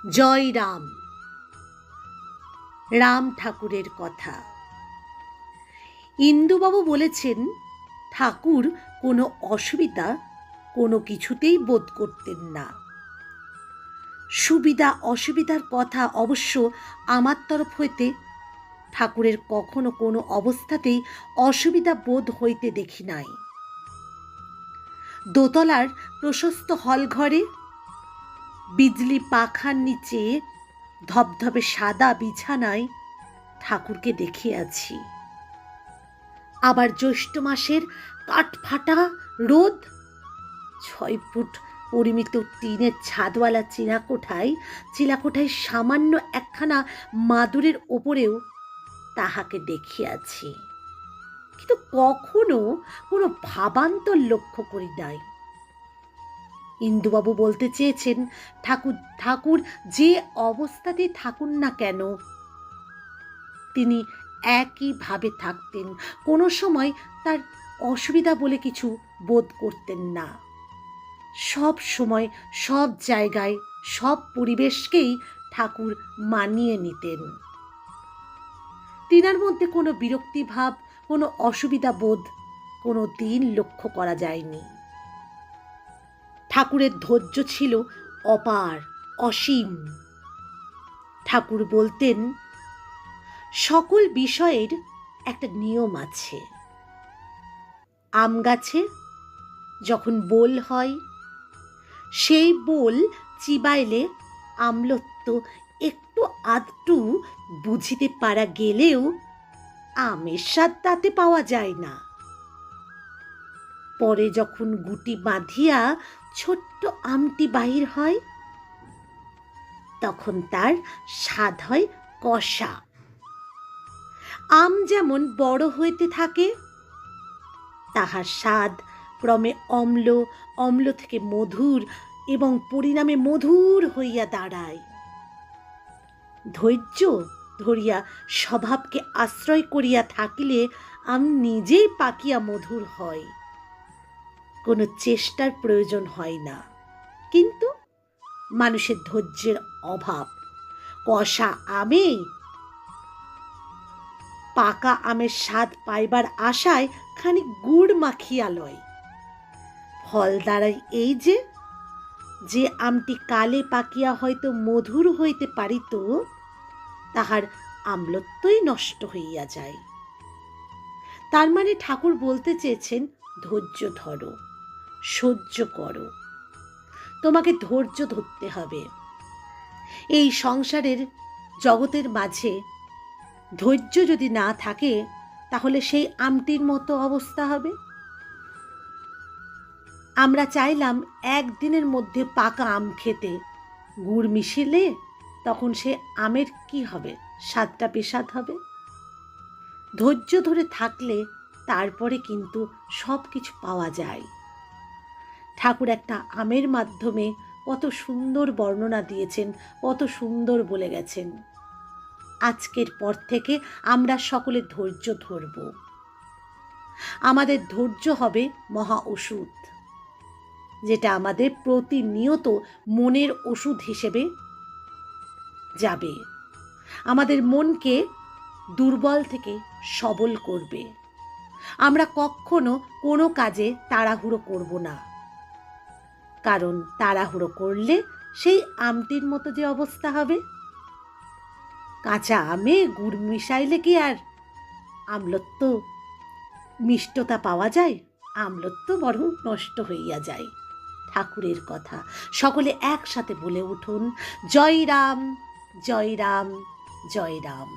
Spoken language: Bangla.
জয় রাম। রাম ঠাকুরের কথা। ইন্দুবাবু বলেছেন, ঠাকুর কোনো অসুবিধা কোনো কিছুতেই বোধ করতেন না। সুবিধা অসুবিধার কথা অবশ্য আমার তরফ হইতে ঠাকুরের কখনো কোনো অবস্থাতেই অসুবিধা বোধ হইতে দেখি নাই। দোতলার প্রশস্ত হলঘরে বিজলি পাখার নিচে ধবধবে সাদা বিছানায় ঠাকুরকে দেখিয়াছি। আবার জ্যৈষ্ঠ মাসের কাঠফাটা রোদ, 6 ফুট পরিমিত টিনের ছাদওয়ালা চিলাকোঠায় সামান্য একখানা মাদুরের ওপরেও তাহাকে দেখিয়াছি, কিন্তু কখনো কোনো ভাবান্তর লক্ষ্য করি নাই। ইন্দুবাবু বলতে চেয়েছেন, ঠাকুর যে অবস্থাতেই থাকুন না কেন তিনি একইভাবে থাকতেন। কোনো সময় তার অসুবিধা বলে কিছু বোধ করতেন না। সব সময় সব জায়গায় সব পরিবেশকেই ঠাকুর মানিয়ে নিতেন। তিনার মধ্যে কোনো বিরক্তিভাব, কোনো অসুবিধা বোধ কোনো দিন লক্ষ্য করা যায়নি। ঠাকুরের ধৈর্য ছিল অপার, অসীম। ঠাকুর বলতেন, সকল বিষয়ের একটা নিয়ম আছে। আম গাছে যখন বোল হয়, সেই বোল চিবাইলে আমলত্ব একটু আধটু বুঝিতে পারা গেলেও আমের স্বাদ তাতে পাওয়া যায় না। পরে যখন গুটি বাঁধিয়া ছোট্ট আমটি বাহির হয়, তখন তার স্বাদ হয় কষা। আম যেমন বড় হইতে থাকে, তাহার স্বাদ ক্রমে অম্ল, অম্ল থেকে মধুর এবং পরিণামে মধুর হইয়া দাঁড়ায়। ধৈর্য ধরিয়া স্বভাবকে আশ্রয় করিয়া থাকিলে আম নিজেই পাকিয়া মধুর হয়। কোনো চেষ্টার প্রয়োজন হয় না। কিন্তু মানুষের ধৈর্যের অভাব। কষা আমে পাকা আমের স্বাদ পাইবার আশায় খানিক গুড় মাখিয়া লয়। ফল দাঁড়ায় এই যে আমটি কালে পাকিয়া হয়তো মধুর হইতে পারিত, তাহার আমলত্বই নষ্ট হইয়া যায়। তার মানে ঠাকুর বলতে চেয়েছেন, ধৈর্য ধরো, সহ্য করো। তোমাকে ধৈর্য ধরতে হবে। এই সংসারের জগতের মাঝে ধৈর্য যদি না থাকে, তাহলে সেই আমটির মতো অবস্থা হবে। আমরা চাইলাম একদিনের মধ্যে পাকা আম খেতে, গুড় মিশিলে তখন সে আমের কি হবে? স্বাদটা বেস্বাদ হবে। ধৈর্য ধরে থাকলে তারপরে কিন্তু সব কিছু পাওয়া যায়। ঠাকুর একটা আমের মাধ্যমে কত সুন্দর বর্ণনা দিয়েছেন, কত সুন্দর বলে গেছেন। আজকের পর থেকে আমরা সকলে ধৈর্য ধরব। আমাদের ধৈর্য হবে মহা ওষুধ, যেটা আমাদের প্রতিনিয়ত মনের ওষুধ হিসেবে যাবে। আমাদের মনকে দুর্বল থেকে সবল করবে। আমরা কখনো কোনো কাজে তাড়াহুড়ো করব না, কারণ তাড়াহুড়ো করলে সেই আমটির মতো যে অবস্থা হবে। কাঁচা আমে গুড় মিশাইলে কি আর আমলত্ব মিষ্টতা পাওয়া যায়? আমলত্ব বরং নষ্ট হইয়া যায়। ঠাকুরের কথা সকলে একসাথে বলে উঠুন, জয় রাম, জয় রাম, জয় রাম।